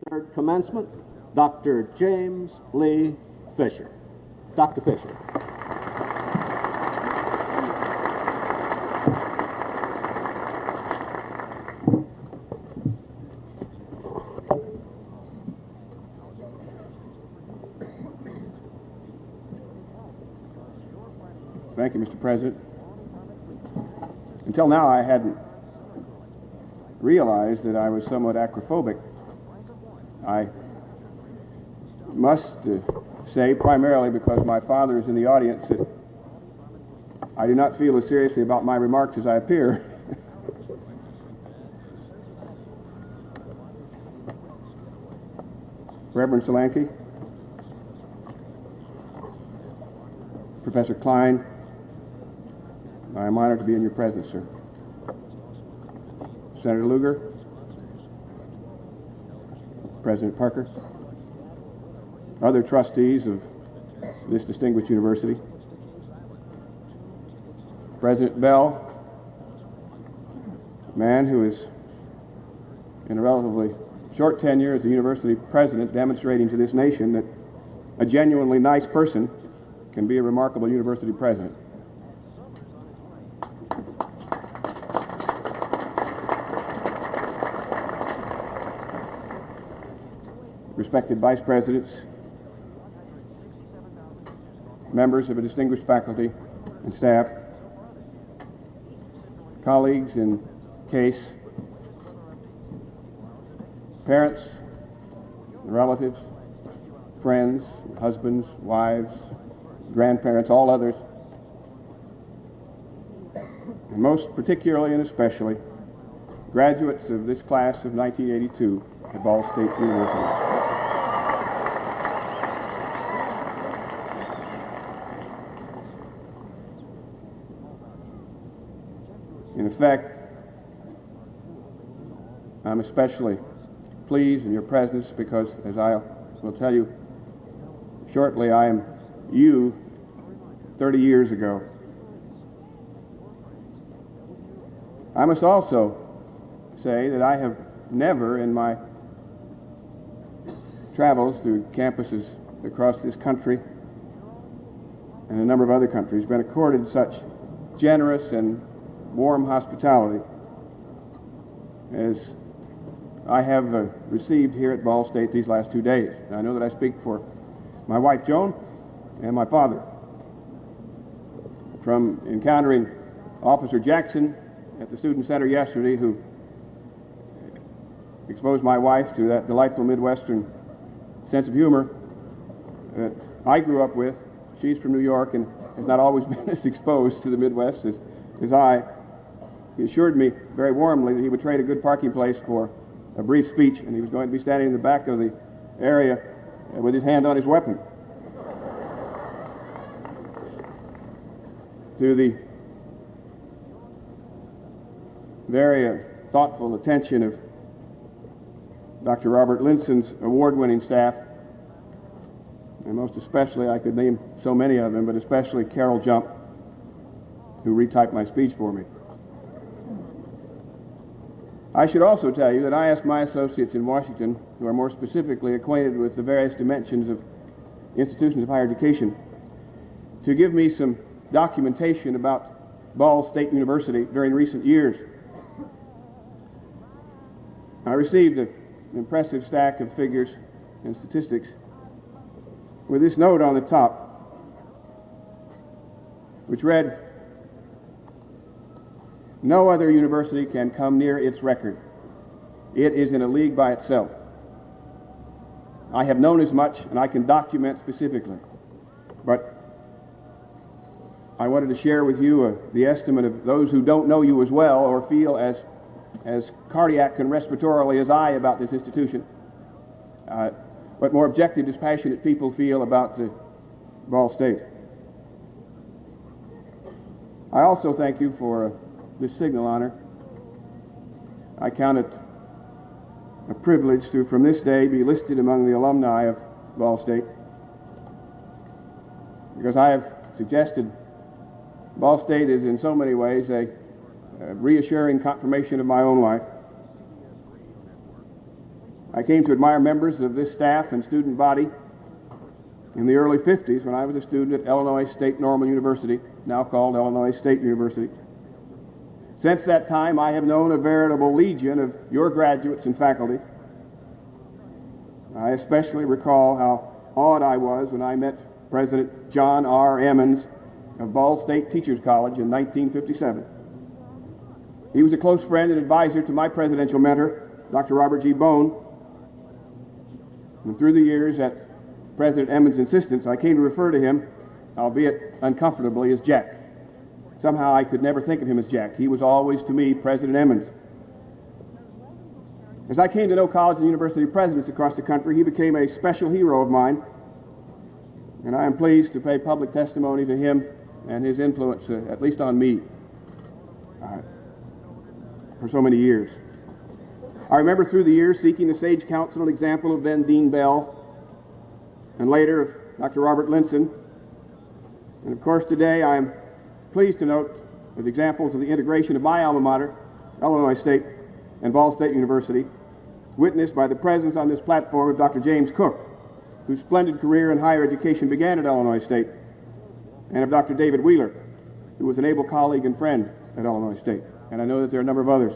Third commencement, Dr. James Lee Fisher. Dr. Fisher. Thank you, Mr. President. Until now, I hadn't realized that I was somewhat acrophobic. I must say, primarily because my father is in the audience, that I do not feel as seriously about my remarks as I appear. Reverend Solanke, Professor Klein, I am honored to be in your presence, sir. Senator Lugar, President Parker, other trustees of this distinguished university, President Bell, a man who is in a relatively short tenure as a university president, demonstrating to this nation that a genuinely nice person can be a remarkable university president. Respected vice presidents, members of a distinguished faculty and staff, colleagues in case, parents, relatives, friends, husbands, wives, grandparents, all others, and most particularly and especially graduates of this class of 1982 at Ball State University. In effect, I'm especially pleased in your presence because, as I will tell you shortly, I am you 30 years ago. I must also say that I have never in my travels through campuses across this country and a number of other countries been accorded such generous and warm hospitality as I have received here at Ball State these last 2 days. And I know that I speak for my wife Joan and my father. From encountering Officer Jackson at the Student Center yesterday, who exposed my wife to that delightful Midwestern sense of humor that I grew up with. She's from New York and has not always been as exposed to the Midwest as I. He assured me very warmly that he would trade a good parking place for a brief speech, and he was going to be standing in the back of the area with his hand on his weapon. To the very thoughtful attention of Dr. Robert Linson's award-winning staff, and most especially, I could name so many of them, but especially Carol Jump, who retyped my speech for me. I should also tell you that I asked my associates in Washington, who are more specifically acquainted with the various dimensions of institutions of higher education, to give me some documentation about Ball State University during recent years. I received an impressive stack of figures and statistics with this note on the top, which read, "No other university can come near its record. It is in a league by itself. I have known as much, and I can document specifically. But I wanted to share with you the estimate of those who don't know you as well or feel as cardiac and respiratorily as I about this institution, but more objective, dispassionate people feel about Ball State. I also thank you for this signal honor. I count it a privilege to, from this day, be listed among the alumni of Ball State, because I have suggested Ball State is in so many ways a reassuring confirmation of my own life. I came to admire members of this staff and student body in the early 50s when I was a student at Illinois State Normal University, now called Illinois State University. Since that time, I have known a veritable legion of your graduates and faculty. I especially recall how awed I was when I met President John R. Emmons of Ball State Teachers College in 1957. He was a close friend and advisor to my presidential mentor, Dr. Robert G. Bone. And through the years, at President Emmons' insistence, I came to refer to him, albeit uncomfortably, as Jack. Somehow I could never think of him as Jack. He was always, to me, President Emmons. As I came to know college and university presidents across the country, he became a special hero of mine, and I am pleased to pay public testimony to him and his influence, at least on me, for so many years. I remember through the years seeking the sage counsel and example of then Dean Bell, and later of Dr. Robert Linson. And of course today I am pleased to note as examples of the integration of my alma mater, Illinois State and Ball State University, witnessed by the presence on this platform of Dr. James Cook, whose splendid career in higher education began at Illinois State, and of Dr. David Wheeler, who was an able colleague and friend at Illinois State. And I know that there are a number of others.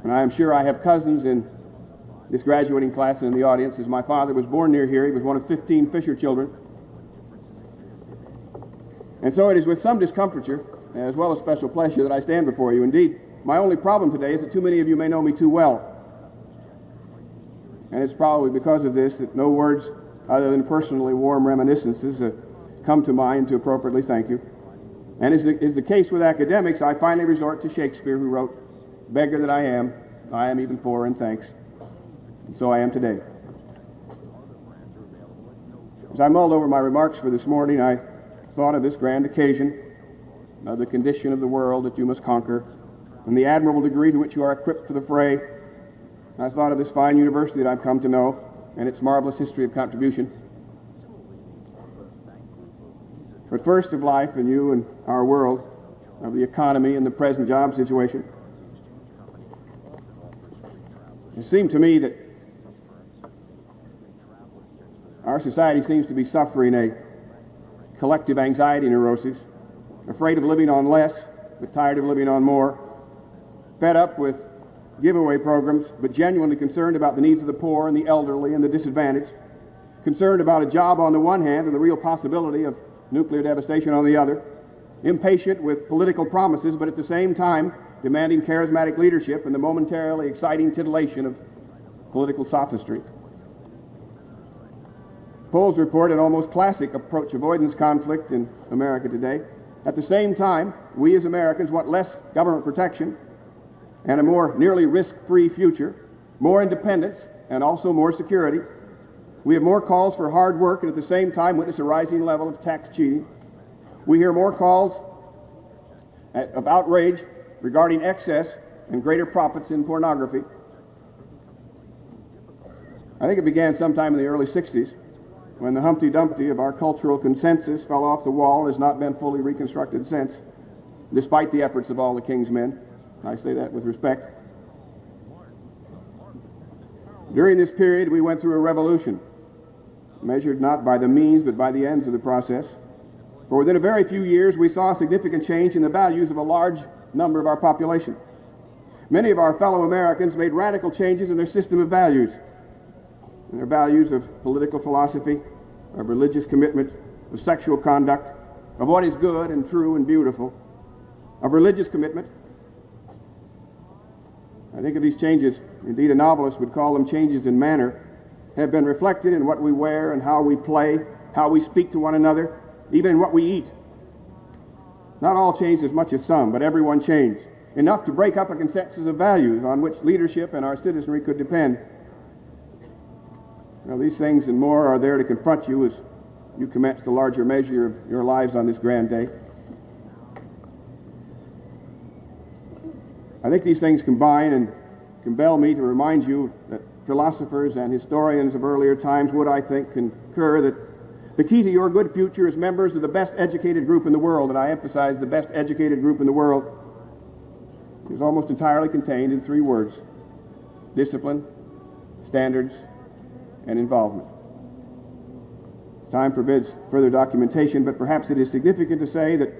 And I am sure I have cousins in this graduating class and in the audience, as my father was born near here. He was one of 15 Fisher children. And so it is with some discomfiture, as well as special pleasure, that I stand before you. Indeed, my only problem today is that too many of you may know me too well. And it's probably because of this that no words other than personally warm reminiscences come to mind to appropriately thank you. And as is the case with academics, I finally resort to Shakespeare, who wrote, "Beggar that I am even poor in thanks. And so I am today." As I mulled over my remarks for this morning, I thought of this grand occasion, of the condition of the world that you must conquer, and the admirable degree to which you are equipped for the fray. I thought of this fine university that I've come to know, and its marvelous history of contribution. But first of life and you and our world, of the economy and the present job situation. It seemed to me that our society seems to be suffering a collective anxiety neuroses, afraid of living on less, but tired of living on more, fed up with giveaway programs, but genuinely concerned about the needs of the poor and the elderly and the disadvantaged, concerned about a job on the one hand and the real possibility of nuclear devastation on the other, impatient with political promises, but at the same time demanding charismatic leadership and the momentarily exciting titillation of political sophistry. Polls report an almost classic approach avoidance conflict in America today. At the same time, we as Americans want less government protection and a more nearly risk-free future, more independence, and also more security. We have more calls for hard work and at the same time witness a rising level of tax cheating. We hear more calls of outrage regarding excess and greater profits in pornography. I think it began sometime in the early 60s when the Humpty Dumpty of our cultural consensus fell off the wall and has not been fully reconstructed since, despite the efforts of all the king's men. I say that with respect. During this period, we went through a revolution, measured not by the means but by the ends of the process. For within a very few years, we saw a significant change in the values of a large number of our population. Many of our fellow Americans made radical changes in their system of values, in their values of political philosophy, of religious commitment, of sexual conduct, of what is good and true and beautiful, of religious commitment. I think of these changes, indeed a novelist would call them changes in manner, have been reflected in what we wear and how we play, how we speak to one another, even in what we eat. Not all changed as much as some, but everyone changed, enough to break up a consensus of values on which leadership and our citizenry could depend. Now, these things and more are there to confront you as you commence the larger measure of your lives on this grand day. I think these things combine and compel me to remind you that philosophers and historians of earlier times would, I think, concur that the key to your good future is members of the best educated group in the world, and I emphasize the best educated group in the world. is almost entirely contained in three words: discipline, standards, and involvement. Time forbids further documentation, but perhaps it is significant to say that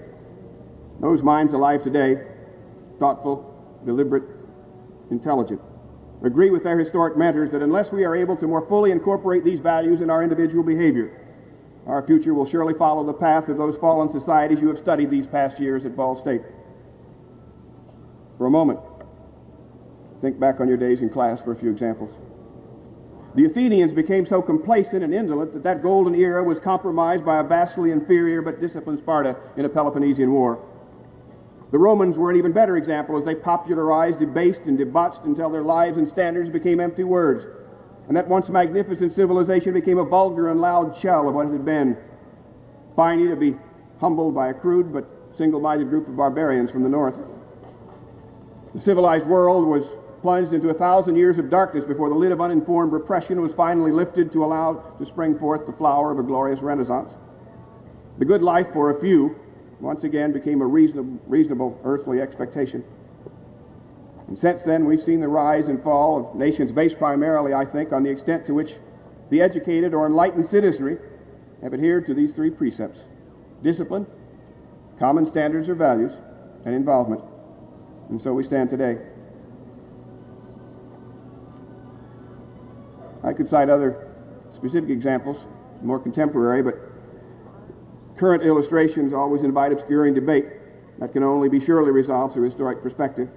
those minds alive today, thoughtful, deliberate, intelligent, agree with their historic mentors that unless we are able to more fully incorporate these values in our individual behavior, our future will surely follow the path of those fallen societies you have studied these past years at Ball State. For a moment, think back on your days in class for a few examples. The Athenians became so complacent and indolent that that golden era was compromised by a vastly inferior but disciplined Sparta in a Peloponnesian war. The Romans were an even better example as they popularized, debased, and debauched until their lives and standards became empty words, and that once magnificent civilization became a vulgar and loud shell of what it had been, finally to be humbled by a crude but single-minded group of barbarians from the north. The civilized world was plunged into 1,000 years of darkness before the lid of uninformed repression was finally lifted to allow to spring forth the flower of a glorious renaissance. The good life for a few once again became a reasonable earthly expectation. And since then, we've seen the rise and fall of nations based primarily, I think, on the extent to which the educated or enlightened citizenry have adhered to these three precepts: discipline, common standards or values, and involvement. And so we stand today. I could cite other specific examples, more contemporary, but current illustrations always invite obscuring debate that can only be surely resolved through historic perspective.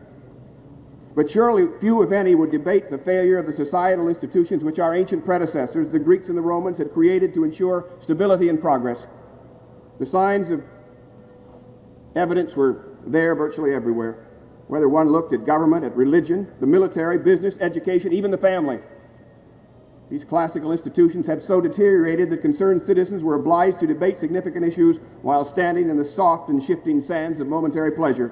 But surely few, if any, would debate the failure of the societal institutions which our ancient predecessors, the Greeks and the Romans, had created to ensure stability and progress. The signs of evidence were there virtually everywhere, whether one looked at government, at religion, the military, business, education, even the family. These classical institutions had so deteriorated that concerned citizens were obliged to debate significant issues while standing in the soft and shifting sands of momentary pleasure.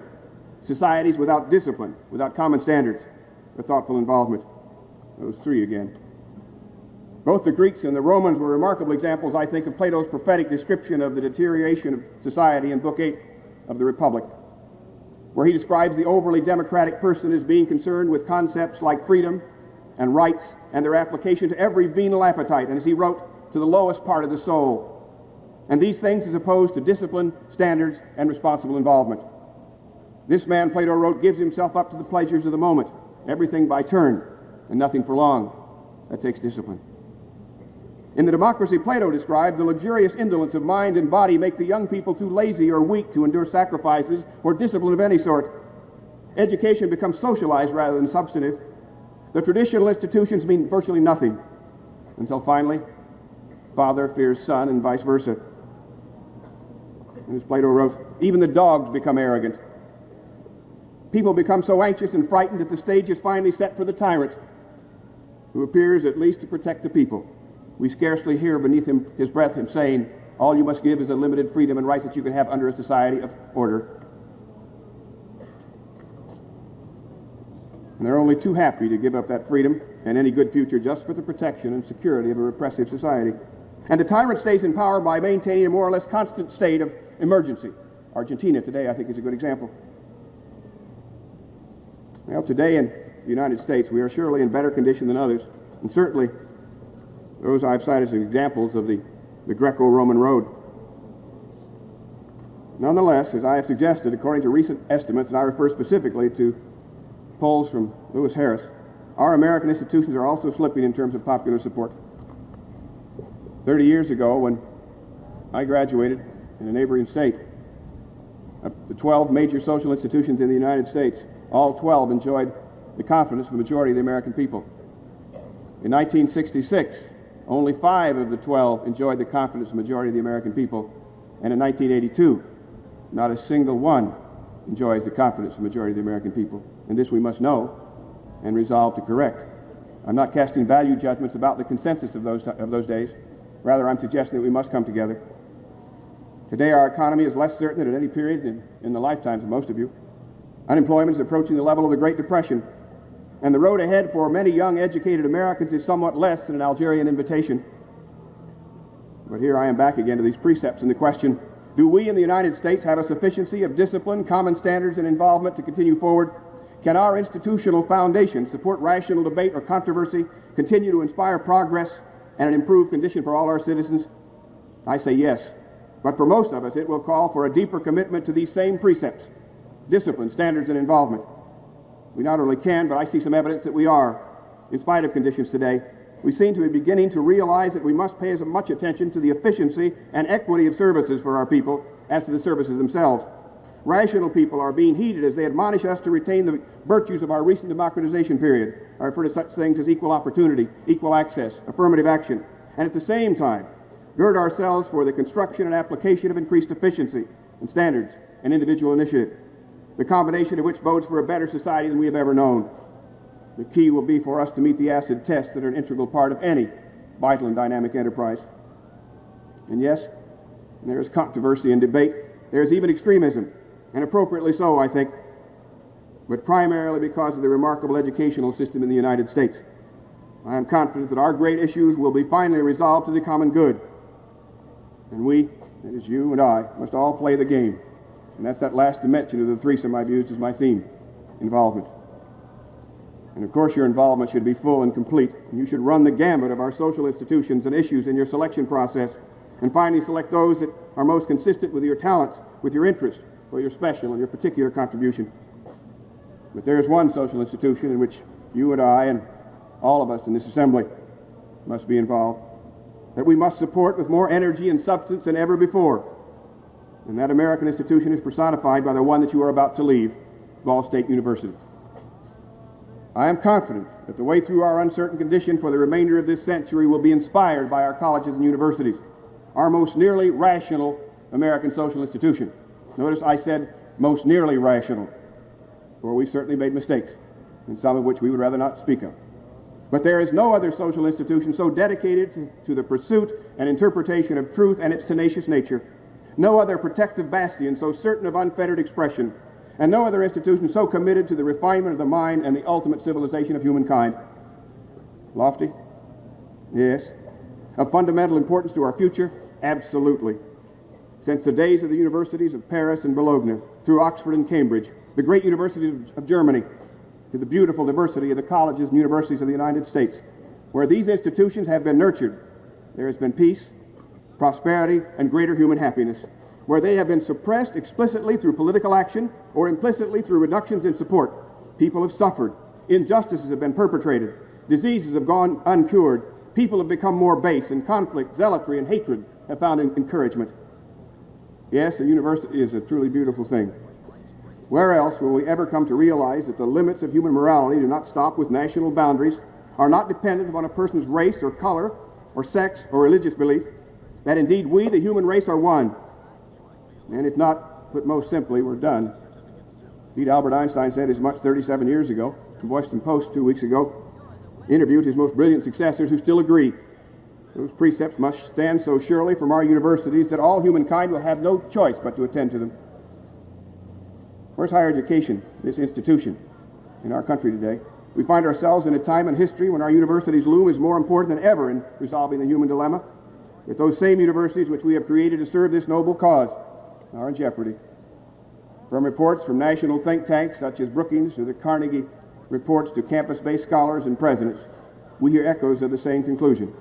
Societies without discipline, without common standards, or thoughtful involvement. Those three again. Both the Greeks and the Romans were remarkable examples, I think, of Plato's prophetic description of the deterioration of society in Book 8 of the Republic, where he describes the overly democratic person as being concerned with concepts like freedom and rights and their application to every venal appetite, and as he wrote, to the lowest part of the soul. And these things as opposed to discipline, standards, and responsible involvement. This man, Plato wrote, gives himself up to the pleasures of the moment, everything by turn, and nothing for long. That takes discipline. In the democracy Plato described, the luxurious indolence of mind and body make the young people too lazy or weak to endure sacrifices or discipline of any sort. Education becomes socialized rather than substantive. The traditional institutions mean virtually nothing, until finally, father fears son and vice versa. And as Plato wrote, even the dogs become arrogant. People become so anxious and frightened that the stage is finally set for the tyrant, who appears at least to protect the people. We scarcely hear beneath his breath him saying, all you must give is a limited freedom and rights that you can have under a society of order. And they're only too happy to give up that freedom and any good future just for the protection and security of a repressive society. And the tyrant stays in power by maintaining a more or less constant state of emergency. Argentina today, I think, is a good example. Well, today in the United States, we are surely in better condition than others, and certainly those I've cited as examples of the Greco-Roman road. Nonetheless, as I have suggested, according to recent estimates, and I refer specifically to polls from Lewis Harris, our American institutions are also slipping in terms of popular support. 30 years ago, when I graduated in a neighboring state, of the 12 major social institutions in the United States, all 12 enjoyed the confidence of the majority of the American people. In 1966, only 5 of the 12 enjoyed the confidence of the majority of the American people, and in 1982, not a single one enjoys the confidence of the majority of the American people. And this we must know and resolve to correct. I'm not casting value judgments about the consensus of those days. Rather, I'm suggesting that we must come together. Today, our economy is less certain than at any period in the lifetimes of most of you. Unemployment is approaching the level of the Great Depression, and the road ahead for many young, educated Americans is somewhat less than an Algerian invitation. But here I am back again to these precepts and the question, do we in the United States have a sufficiency of discipline, common standards, and involvement to continue forward? Can our institutional foundation support rational debate or controversy, continue to inspire progress and an improved condition for all our citizens? I say yes. But for most of us, it will call for a deeper commitment to these same precepts, discipline, standards, and involvement. We not only can, but I see some evidence that we are, in spite of conditions today. We seem to be beginning to realize that we must pay as much attention to the efficiency and equity of services for our people as to the services themselves. Rational people are being heeded as they admonish us to retain the virtues of our recent democratization period. I refer to such things as equal opportunity, equal access, affirmative action, and at the same time, gird ourselves for the construction and application of increased efficiency and standards and individual initiative, the combination of which bodes for a better society than we have ever known. The key will be for us to meet the acid tests that are an integral part of any vital and dynamic enterprise. And yes, there is controversy and debate. There is even extremism, and appropriately so, I think, but primarily because of the remarkable educational system in the United States. I am confident that our great issues will be finally resolved to the common good. And we, that is you and I, must all play the game. And that's that last dimension of the threesome I've used as my theme, involvement. And of course your involvement should be full and complete. And you should run the gamut of our social institutions and issues in your selection process, and finally select those that are most consistent with your talents, with your interest, or your special and your particular contribution. But there is one social institution in which you and I and all of us in this assembly must be involved, that we must support with more energy and substance than ever before. And that American institution is personified by the one that you are about to leave, Ball State University. I am confident that the way through our uncertain condition for the remainder of this century will be inspired by our colleges and universities, our most nearly rational American social institution. Notice I said most nearly rational, for we certainly made mistakes, and some of which we would rather not speak of. But there is no other social institution so dedicated to the pursuit and interpretation of truth and its tenacious nature, no other protective bastion so certain of unfettered expression, and no other institution so committed to the refinement of the mind and the ultimate civilization of humankind. Lofty? Yes. Of fundamental importance to our future? Absolutely. Since the days of the universities of Paris and Bologna, through Oxford and Cambridge, the great universities of Germany, to the beautiful diversity of the colleges and universities of the United States, where these institutions have been nurtured, there has been peace, prosperity, and greater human happiness. Where they have been suppressed explicitly through political action or implicitly through reductions in support, people have suffered, injustices have been perpetrated, diseases have gone uncured, people have become more base, and conflict, zealotry, and hatred have found encouragement. Yes, a university is a truly beautiful thing. Where else will we ever come to realize that the limits of human morality do not stop with national boundaries, are not dependent upon a person's race or color or sex or religious belief, that indeed we, the human race, are one? And if not, put most simply, we're done. Indeed, Albert Einstein said as much 37 years ago. The Washington Post 2 weeks ago interviewed his most brilliant successors who still agree. Those precepts must stand so surely from our universities that all humankind will have no choice but to attend to them. Where's higher education, this institution, in our country today? We find ourselves in a time in history when our universities loom as more important than ever in resolving the human dilemma. Yet those same universities which we have created to serve this noble cause are in jeopardy. From reports from national think tanks such as Brookings to the Carnegie reports to campus-based scholars and presidents, we hear echoes of the same conclusion.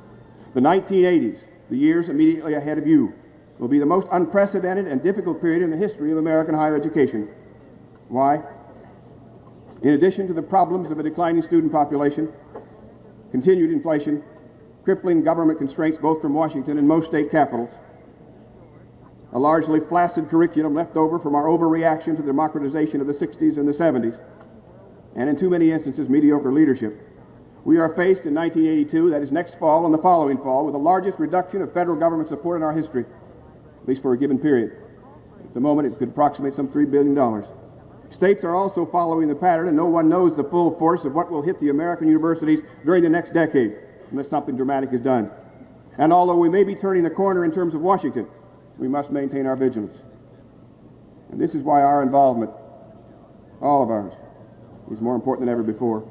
The 1980s, the years immediately ahead of you, will be the most unprecedented and difficult period in the history of American higher education. Why? In addition to the problems of a declining student population, continued inflation, crippling government constraints both from Washington and most state capitals, a largely flaccid curriculum left over from our overreaction to the democratization of the 60s and the 70s, and in too many instances, mediocre leadership, we are faced in 1982, that is next fall and the following fall, with the largest reduction of federal government support in our history, at least for a given period. At the moment, it could approximate some $3 billion. States are also following the pattern, and no one knows the full force of what will hit the American universities during the next decade, unless something dramatic is done. And although we may be turning the corner in terms of Washington, we must maintain our vigilance. And this is why our involvement, all of ours, is more important than ever before.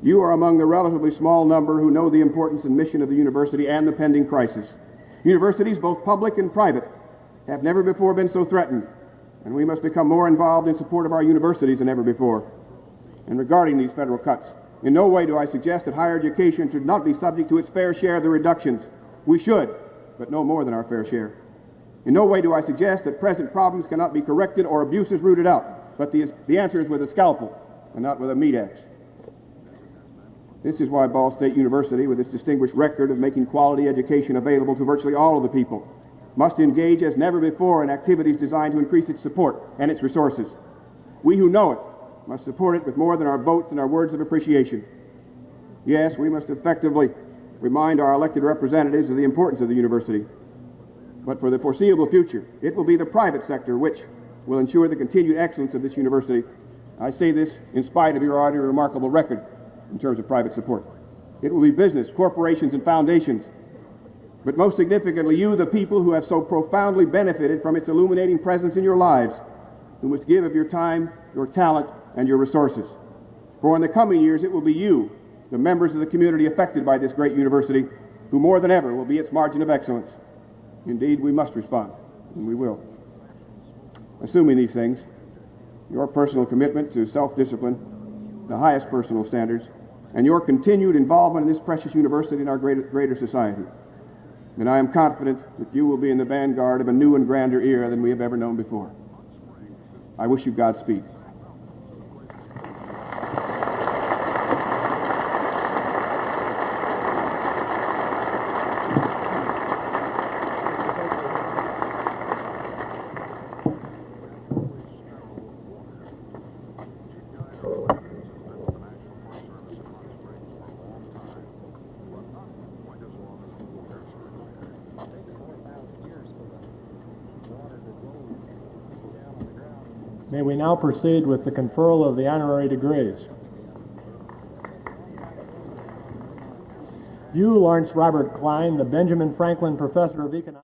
You are among the relatively small number who know the importance and mission of the university and the pending crisis. Universities, both public and private, have never before been so threatened, and we must become more involved in support of our universities than ever before. And regarding these federal cuts, in no way do I suggest that higher education should not be subject to its fair share of the reductions. We should, but no more than our fair share. In no way do I suggest that present problems cannot be corrected or abuses rooted out, but the answer is with a scalpel and not with a meat axe. This is why Ball State University, with its distinguished record of making quality education available to virtually all of the people, must engage as never before in activities designed to increase its support and its resources. We who know it must support it with more than our votes and our words of appreciation. Yes, we must effectively remind our elected representatives of the importance of the university. But for the foreseeable future, it will be the private sector which will ensure the continued excellence of this university. I say this in spite of your already remarkable record in terms of private support. It will be business, corporations, and foundations, but most significantly, you, the people who have so profoundly benefited from its illuminating presence in your lives, who must give of your time, your talent, and your resources. For in the coming years, it will be you, the members of the community affected by this great university, who more than ever will be its margin of excellence. Indeed, we must respond, and we will. Assuming these things, your personal commitment to self-discipline, the highest personal standards, and your continued involvement in this precious university and our greater society, and I am confident that you will be in the vanguard of a new and grander era than we have ever known before. I wish you Godspeed. May we now proceed with the conferral of the honorary degrees. You, Lawrence Robert Klein, the Benjamin Franklin Professor of Economics.